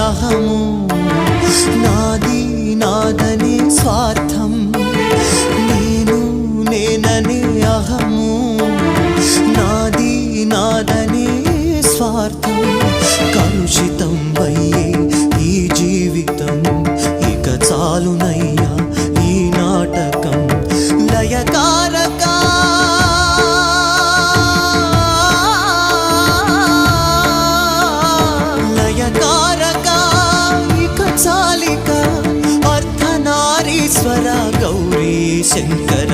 అహము నాది నాదనే స్వార్థం నేను నేననే అహము నాది నాదనే స్వార్థం కలుషితం అయ్యే ఈ జీవితం ఇక చాలునయ్యా ఈ నాటకం లయకారక చాలిక అర్ధనారీశ్వర గౌరీ శంకర